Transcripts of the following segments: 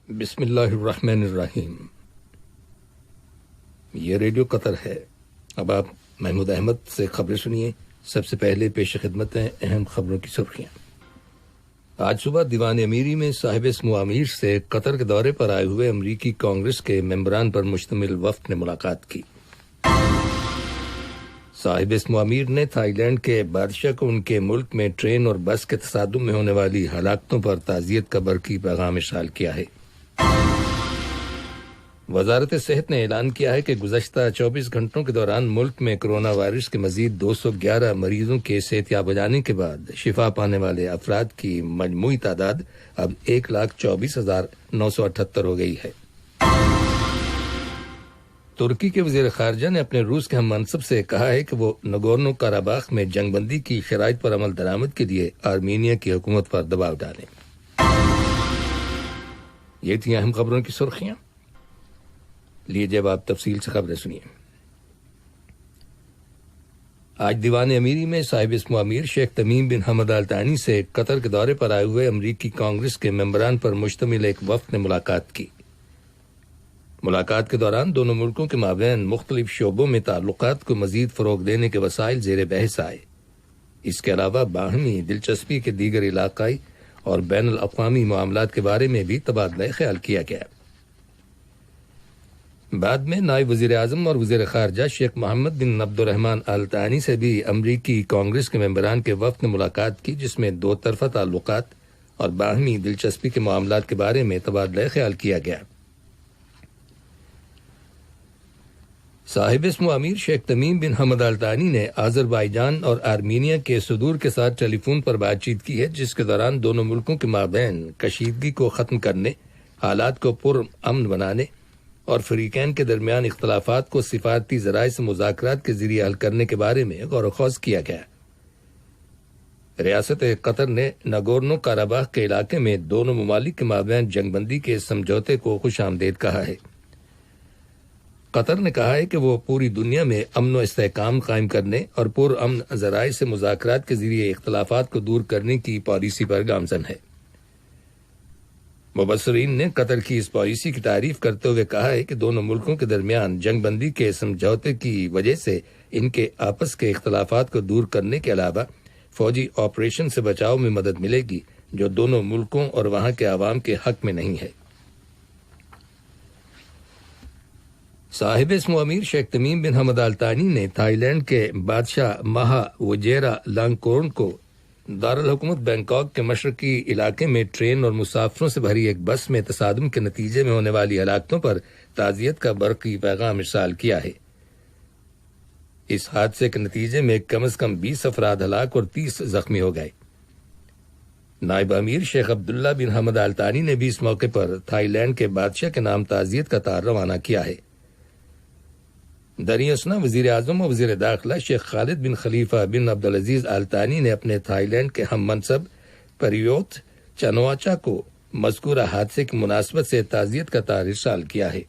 بسم اللہ الرحمن الرحیم۔ یہ ریڈیو قطر ہے۔ اب آپ محمود احمد سے خبریں سنیے۔ سب سے پہلے پیش خدمت ہیں اہم خبروں کی سرخیاں۔ آج صبح دیوان امیری میں صاحب اسمو امیر سے قطر کے دورے پر آئے ہوئے امریکی کانگریس کے ممبران پر مشتمل وفد نے ملاقات کی۔ صاحب اسمو امیر نے تھائی لینڈ کے بادشاہ کو ان کے ملک میں ٹرین اور بس کے تصادم میں ہونے والی ہلاکتوں پر تعزیت کا برقی پیغام ارسال کیا ہے۔ وزارت صحت نے اعلان کیا ہے کہ گزشتہ 24 گھنٹوں کے دوران ملک میں کرونا وائرس کے مزید 211 مریضوں کے صحتیاب ہو جانے کے بعد شفا پانے والے افراد کی مجموعی تعداد اب 1,24,978 ہو گئی ہے۔ ترکی کے وزیر خارجہ نے اپنے روس کے ہم منصب سے کہا ہے کہ وہ نگورنو کاراباخ میں جنگ بندی کی شرائط پر عمل درآمد کے لیے آرمینیا کی حکومت پر دباؤ ڈالیں۔ یہ تھیں اہم خبروں کی سرخیاں۔ لیجیے اب آپ تفصیل سے خبریں سنیے۔ آج دیوان امیری میں صاحب اسمو امیر شیخ تمیم بن حمد آل ثانی سے قطر کے دورے پر آئے ہوئے امریکی کانگریس کے ممبران پر مشتمل ایک وفد نے ملاقات کی۔ ملاقات کے دوران دونوں ملکوں کے مابین مختلف شعبوں میں تعلقات کو مزید فروغ دینے کے وسائل زیر بحث آئے۔ اس کے علاوہ باہمی دلچسپی کے دیگر علاقائی اور بین الاقوامی معاملات کے بارے میں بھی تبادلہ خیال کیا گیا۔ بعد میں نائب وزیر اعظم اور وزیر خارجہ شیخ محمد بن عبد الرحمن آل ثانی سے بھی امریکی کانگریس کے ممبران کے وفد نے ملاقات کی، جس میں دو طرفہ تعلقات اور باہمی دلچسپی کے معاملات کے بارے میں تبادلہ خیال کیا گیا۔ صاحب اسمو امیر شیخ تمیم بن حمد آل ثانی نے آذربائیجان اور آرمینیا کے صدور کے ساتھ ٹیلی فون پر بات چیت کی ہے، جس کے دوران دونوں ملکوں کے مابین کشیدگی کو ختم کرنے، حالات کو پرامن بنانے اور فریقین کے درمیان اختلافات کو سفارتی ذرائع سے مذاکرات کے ذریعے حل کرنے کے بارے میں غور و خوض کیا گیا۔ ریاست قطر نے نگورنو کاراباخ کے علاقے میں دونوں ممالک کے مابین جنگ بندی کے سمجھوتے کو خوش آمدید کہا ہے۔ قطر نے کہا ہے کہ وہ پوری دنیا میں امن و استحکام قائم کرنے اور پرامن ذرائع سے مذاکرات کے ذریعے اختلافات کو دور کرنے کی پالیسی پر گامزن ہے۔ مبصرین نے قطر کی اس پالیسی کی تعریف کرتے ہوئے کہا ہے کہ دونوں ملکوں کے درمیان جنگ بندی کے سمجھوتے کی وجہ سے ان کے آپس کے اختلافات کو دور کرنے کے علاوہ فوجی آپریشن سے بچاؤ میں مدد ملے گی، جو دونوں ملکوں اور وہاں کے عوام کے حق میں نہیں ہے۔ صاحب اسمو امیر شیخ تمیم بن حمد آل ثانی نے تھائی لینڈ کے بادشاہ مہا وجیرا لانگکورن کو دارالحکومت بینکاک کے مشرقی علاقے میں ٹرین اور مسافروں سے بھری ایک بس میں تصادم کے نتیجے میں ہونے والی ہلاکتوں پر تعزیت کا برقی پیغام ارسال کیا ہے۔ اس حادثے کے نتیجے میں کم از کم 20 افراد ہلاک اور 30 زخمی ہو گئے۔ نائب امیر شیخ عبداللہ بن حمد آل ثانی نے بھی اس موقع پر تھائی لینڈ کے بادشاہ کے نام تعزیت کا تار روانہ کیا ہے۔ دریاسنا وزیر اعظم و وزیر داخلہ شیخ خالد بن خلیفہ بن عبدالعزیز آل ثانی نے اپنے تھائی لینڈ کے ہم منصب پریوت چنواچا کو مذکورہ حادثے کی مناسبت سے تعزیت کا تار ارسال کیا ہے۔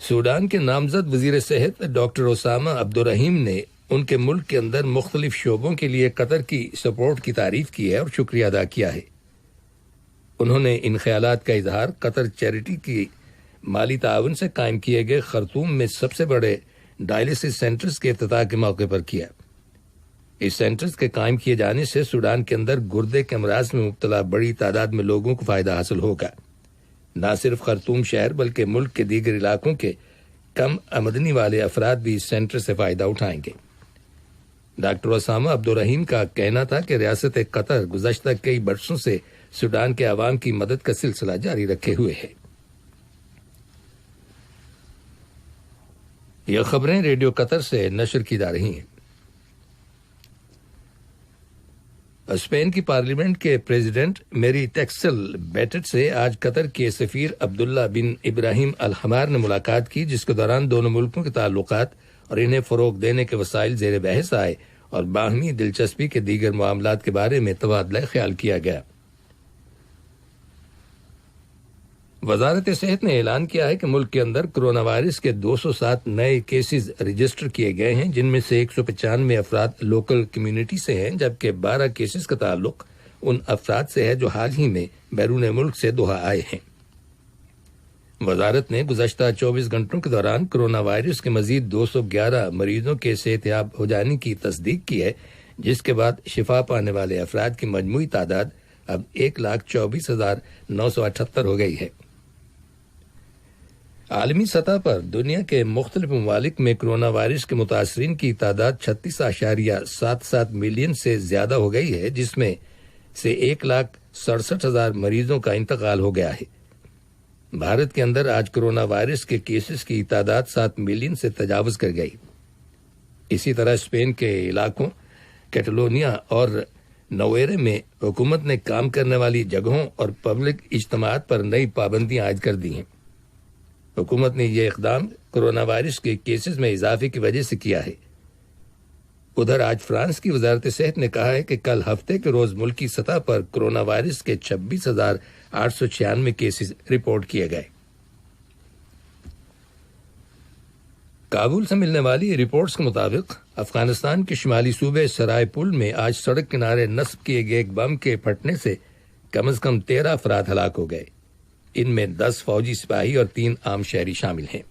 سوڈان کے نامزد وزیر صحت ڈاکٹر اسامہ عبدالرحیم نے ان کے ملک کے اندر مختلف شعبوں کے لیے قطر کی سپورٹ کی تعریف کی ہے اور شکریہ ادا کیا ہے۔ انہوں نے ان خیالات کا اظہار قطر چیریٹی کی مالی تعاون سے قائم کیے گئے خرطوم میں سب سے بڑے ڈائلسس سینٹرز کے افتتاح کے موقع پر کیا۔ اس سینٹرز کے قائم کیے جانے سے سوڈان کے اندر گردے کے امراض میں مبتلا بڑی تعداد میں لوگوں کو فائدہ حاصل ہوگا۔ نہ صرف خرطوم شہر بلکہ ملک کے دیگر علاقوں کے کم آمدنی والے افراد بھی اس سینٹر سے فائدہ اٹھائیں گے۔ ڈاکٹر اسامہ عبدالرحیم کا کہنا تھا کہ ریاست قطر گزشتہ کئی برسوں سے سوڈان کے عوام کی مدد کا سلسلہ جاری رکھے ہوئے ہے۔ یہ خبریں ریڈیو قطر سے نشر کی جا رہی ہیں۔ اسپین کی پارلیمنٹ کے پریزیڈنٹ میری ٹیکسل بیٹٹ سے آج قطر کے سفیر عبداللہ بن ابراہیم الحمار نے ملاقات کی، جس کے دوران دونوں ملکوں کے تعلقات اور انہیں فروغ دینے کے وسائل زیر بحث آئے اور باہمی دلچسپی کے دیگر معاملات کے بارے میں تبادلہ خیال کیا گیا۔ وزارت صحت نے اعلان کیا ہے کہ ملک کے اندر کرونا وائرس کے 207 نئے کیسز رجسٹر کیے گئے ہیں، جن میں سے 195 افراد لوکل کمیونٹی سے ہیں، جبکہ 12 کیسز کا تعلق ان افراد سے ہے جو حال ہی میں بیرون ملک سے دوحہ آئے ہیں۔ وزارت نے گزشتہ 24 گھنٹوں کے دوران کرونا وائرس کے مزید 211 مریضوں کے صحتیاب ہو جانے کی تصدیق کی ہے، جس کے بعد شفا پانے والے افراد کی مجموعی تعداد اب 1,24,978 ہو گئی ہے۔ عالمی سطح پر دنیا کے مختلف ممالک میں کرونا وائرس کے متاثرین کی تعداد 36.77 ملین سے زیادہ ہو گئی ہے، جس میں سے 1,67,000 مریضوں کا انتقال ہو گیا ہے۔ بھارت کے اندر آج کرونا وائرس کے کیسز کی تعداد 7 ملین سے تجاوز کر گئی۔ اسی طرح اسپین کے علاقوں کیٹالونیا اور نویرے میں حکومت نے کام کرنے والی جگہوں اور پبلک اجتماعات پر نئی پابندیاں عائد کر دی ہیں۔ حکومت نے یہ اقدام کرونا وائرس کے کیسز میں اضافے کی وجہ سے کیا ہے۔ ادھر آج فرانس کی وزارت صحت نے کہا ہے کہ کل ہفتے کے روز ملکی سطح پر کرونا وائرس کے 26,896 کیسز رپورٹ کیے گئے۔ کابل سے ملنے والی رپورٹس کے مطابق افغانستان کے شمالی صوبے سرائے پل میں آج سڑک کنارے نصب کیے گئے ایک بم کے پھٹنے سے کم از کم 13 افراد ہلاک ہو گئے۔ ان میں 10 فوجی سپاہی اور 3 عام شہری شامل ہیں۔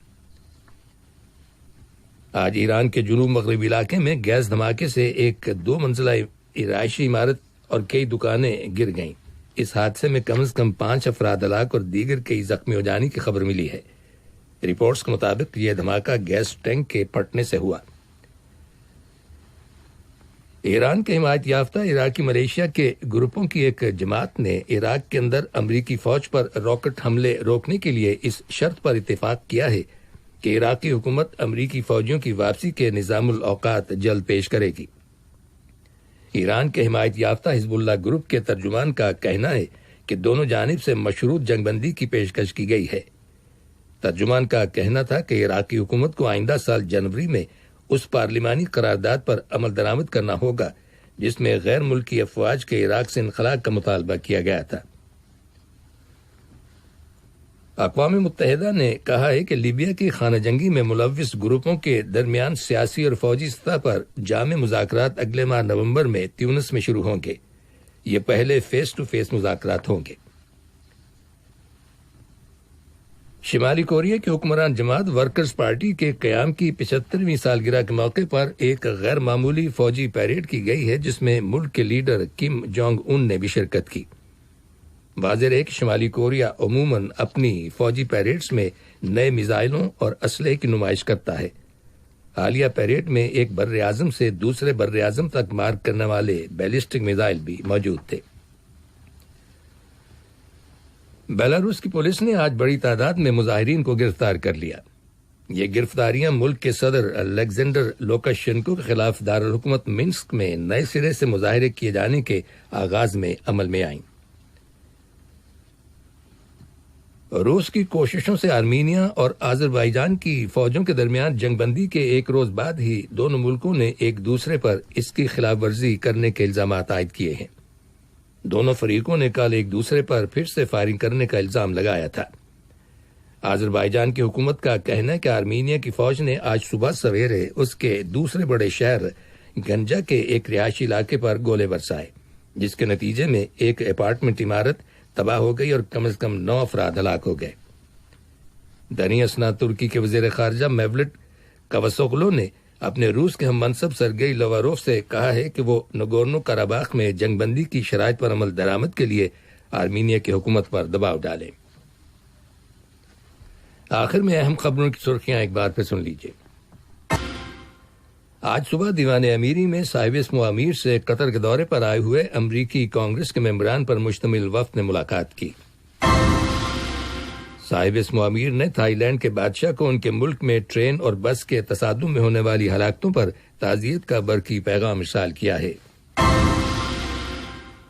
آج ایران کے جنوب مغربی علاقے میں گیس دھماکے سے ایک 2 منزلہ رہائشی عمارت اور کئی دکانیں گر گئیں۔ اس حادثے میں کم از کم 5 افراد ہلاک اور دیگر کئی زخمی ہو جانے کی خبر ملی ہے۔ رپورٹس کے مطابق یہ دھماکہ گیس ٹینک کے پھٹنے سے ہوا۔ ایران کے حمایت یافتہ عراقی ملیشیا کے گروپوں کی ایک جماعت نے عراق کے اندر امریکی فوج پر راکٹ حملے روکنے کے لیے اس شرط پر اتفاق کیا ہے کہ عراقی حکومت امریکی فوجیوں کی واپسی کے نظام الاوقات جلد پیش کرے گی۔ ایران کے حمایت یافتہ حزب اللہ گروپ کے ترجمان کا کہنا ہے کہ دونوں جانب سے مشروط جنگ بندی کی پیشکش کی گئی ہے۔ ترجمان کا کہنا تھا کہ عراقی حکومت کو آئندہ سال جنوری میں اس پارلیمانی قرارداد پر عمل درآمد کرنا ہوگا جس میں غیر ملکی افواج کے عراق سے انخلاء کا مطالبہ کیا گیا تھا۔ اقوام متحدہ نے کہا ہے کہ لیبیا کی خانہ جنگی میں ملوث گروپوں کے درمیان سیاسی اور فوجی سطح پر جامع مذاکرات اگلے ماہ نومبر میں تیونس میں شروع ہوں گے۔ یہ پہلے فیس ٹو فیس مذاکرات ہوں گے۔ شمالی کوریا کی حکمران جماعت ورکرز پارٹی کے قیام کی 75ویں سالگرہ کے موقع پر ایک غیر معمولی فوجی پیریڈ کی گئی ہے جس میں ملک کے لیڈر کم جونگ ان نے بھی شرکت کی۔ واضح ہے کہ شمالی کوریا عموماً اپنی فوجی پیریڈز میں نئے میزائلوں اور اسلحے کی نمائش کرتا ہے۔ حالیہ پیریڈ میں ایک بر اعظم سے دوسرے بر اعظم تک مار کرنے والے بیلسٹک میزائل بھی موجود تھے۔ بیلاروس کی پولیس نے آج بڑی تعداد میں مظاہرین کو گرفتار کر لیا۔ یہ گرفتاریاں ملک کے صدر الیگزینڈر لوکاشینکو کے خلاف دارالحکومت منسک میں نئے سرے سے مظاہرے کیے جانے کے آغاز میں عمل میں آئیں۔ روس کی کوششوں سے آرمینیا اور آذربائیجان کی فوجوں کے درمیان جنگ بندی کے ایک روز بعد ہی دونوں ملکوں نے ایک دوسرے پر اس کی خلاف ورزی کرنے کے الزامات عائد کیے ہیں۔ دونوں فریقوں نے کل ایک دوسرے پر پھر سے فائرنگ کرنے کا الزام لگایا تھا۔ آذربائیجان کی حکومت کا کہنا ہے کہ آرمینیا کی فوج نے آج صبح سویرے اس کے دوسرے بڑے شہر گنجا کے ایک رہائشی علاقے پر گولے برسائے، جس کے نتیجے میں ایک اپارٹمنٹ عمارت تباہ ہو گئی اور کم از کم 9 افراد ہلاک ہو گئے۔ دنی اسناد ترکی کے وزیر خارجہ میولٹ کاواسوغلو نے اپنے روس کے ہم منصب سرگئی لاواروف سے کہا ہے کہ وہ نگورنو کاراباخ میں جنگ بندی کی شرائط پر عمل درآمد کے لیے آرمینیا کی حکومت پر دباؤ ڈالیں۔ آخر میں اہم خبروں کی سرخیاں ایک بار پھر سن لیجیے۔ آج صبح دیوان امیری میں صاحب اسم و امیر سے قطر کے دورے پر آئے ہوئے امریکی کانگریس کے ممبران پر مشتمل وفد نے ملاقات کی۔ صاحب اسم و امیر نے تھائی لینڈ کے بادشاہ کو ان کے ملک میں ٹرین اور بس کے تصادم میں ہونے والی ہلاکتوں پر تعزیت کا برقی پیغام ارسال کیا ہے۔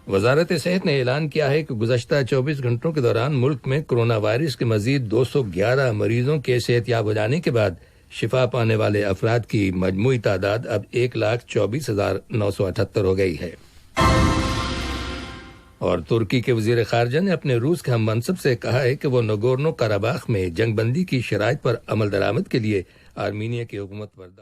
وزارت صحت نے اعلان کیا ہے کہ گزشتہ 24 گھنٹوں کے دوران ملک میں کرونا وائرس کے مزید 211 مریضوں کے صحت یاب ہو جانے کے بعد شفا پانے والے افراد کی مجموعی تعداد اب 1,24,978 ہو گئی ہے۔ اور ترکی کے وزیر خارجہ نے اپنے روس کے ہم منصب سے کہا ہے کہ وہ نگورنو کاراباخ میں جنگ بندی کی شرائط پر عمل درآمد کے لیے آرمینیا کی حکومت پر